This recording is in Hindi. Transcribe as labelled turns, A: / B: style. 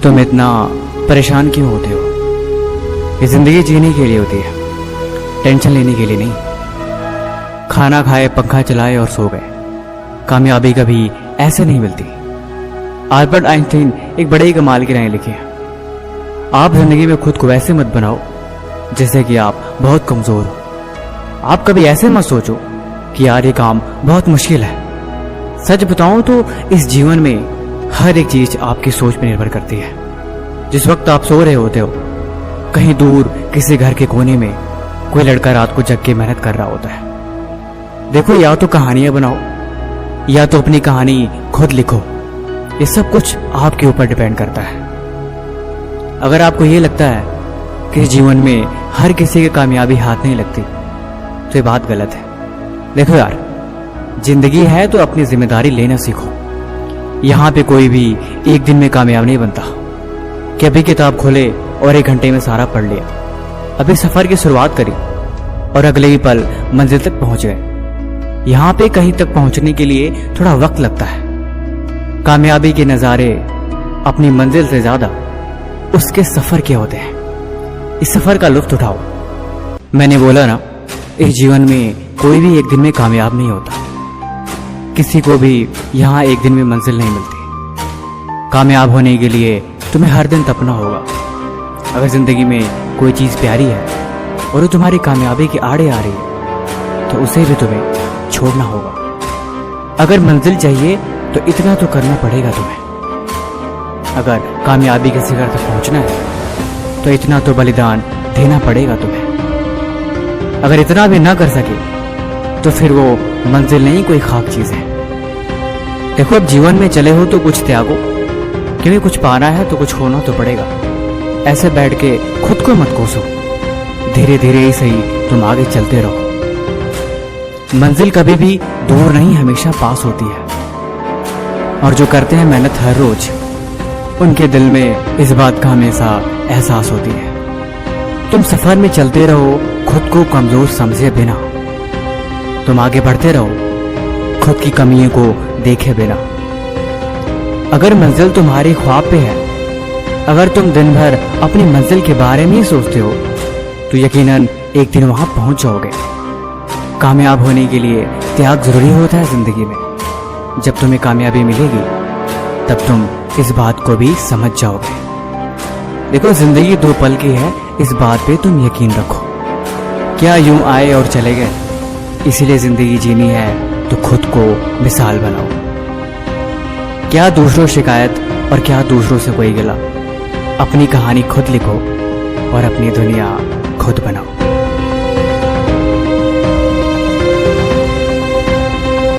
A: तुम इतना परेशान क्यों होते हो? ये जिंदगी जीने के लिए होती है, टेंशन लेने के लिए नहीं। खाना खाए, पंखा चलाए और सो गए। कामयाबी कभी ऐसे नहीं मिलती। अल्बर्ट आइंस्टीन एक बड़े ही कमाल की राय लिखी है, आप जिंदगी में खुद को ऐसे मत बनाओ जैसे कि आप बहुत कमजोर हो। आप कभी ऐसे मत सोचो कि यार ये काम बहुत मुश्किल है। सच बताऊं तो इस जीवन में हर एक चीज आपकी सोच पर निर्भर करती है। जिस वक्त आप सो रहे होते हो, कहीं दूर किसी घर के कोने में कोई लड़का रात को जग के मेहनत कर रहा होता है। देखो, या तो कहानियां बनाओ या तो अपनी कहानी खुद लिखो। ये सब कुछ आपके ऊपर डिपेंड करता है। अगर आपको ये लगता है कि जीवन में हर किसी की कामयाबी हाथ नहीं लगती, तो ये बात गलत है। देखो यार, जिंदगी है तो अपनी जिम्मेदारी लेना सीखो। यहाँ पे कोई भी एक दिन में कामयाब नहीं बनता कि अभी किताब खोले और 1 घंटे में सारा पढ़ लिया। अभी सफर की शुरुआत करी और अगले ही पल मंजिल तक पहुंच गए। यहाँ पे कहीं तक पहुंचने के लिए थोड़ा वक्त लगता है। कामयाबी के नजारे अपनी मंजिल से ज्यादा उसके सफर के होते हैं। इस सफर का लुत्फ उठाओ। मैंने बोला ना, इस जीवन में कोई भी एक दिन में कामयाब नहीं होता। किसी को भी यहाँ एक दिन में मंजिल नहीं मिलती। कामयाब होने के लिए तुम्हें हर दिन तपना होगा। अगर जिंदगी में कोई चीज प्यारी है और वो तुम्हारी कामयाबी के आड़े आ रही है, तो उसे भी तुम्हें छोड़ना होगा। अगर मंजिल चाहिए तो इतना तो करना पड़ेगा तुम्हें। अगर कामयाबी के शिखर तक पहुंचना है तो इतना तो बलिदान देना पड़ेगा तुम्हें। अगर इतना भी ना कर सके तो फिर वो मंजिल नहीं, कोई खाक चीज है। देखो, अब जीवन में चले हो तो कुछ त्यागो, क्योंकि कुछ पाना है तो कुछ खोना तो पड़ेगा। ऐसे बैठ के खुद को मत कोसो। धीरे धीरे ही सही तुम आगे चलते रहो। मंजिल कभी भी दूर नहीं, हमेशा पास होती है। और जो करते हैं मेहनत हर रोज, उनके दिल में इस बात का हमेशा एहसास होती है। तुम सफर में चलते रहो, खुद को कमजोर समझे बिना। तुम आगे बढ़ते रहो, खुद की कमियों को देखे बिना। अगर मंजिल तुम्हारे ख्वाब पे है, अगर तुम दिन भर अपनी मंजिल के बारे में ही सोचते हो, तो यकीनन एक दिन वहां पहुंच जाओगे। कामयाब होने के लिए त्याग जरूरी होता है जिंदगी में। जब तुम्हें कामयाबी मिलेगी तब तुम इस बात को भी समझ जाओगे। देखो, जिंदगी 2 पल की है, इस बात पे तुम यकीन रखो। क्या यूं आए और चले गए? इसीलिए जिंदगी जीनी है तो खुद को मिसाल बनाओ। क्या दूसरों शिकायत और क्या दूसरों से कोई गिला। अपनी कहानी खुद लिखो और अपनी दुनिया खुद बनाओ।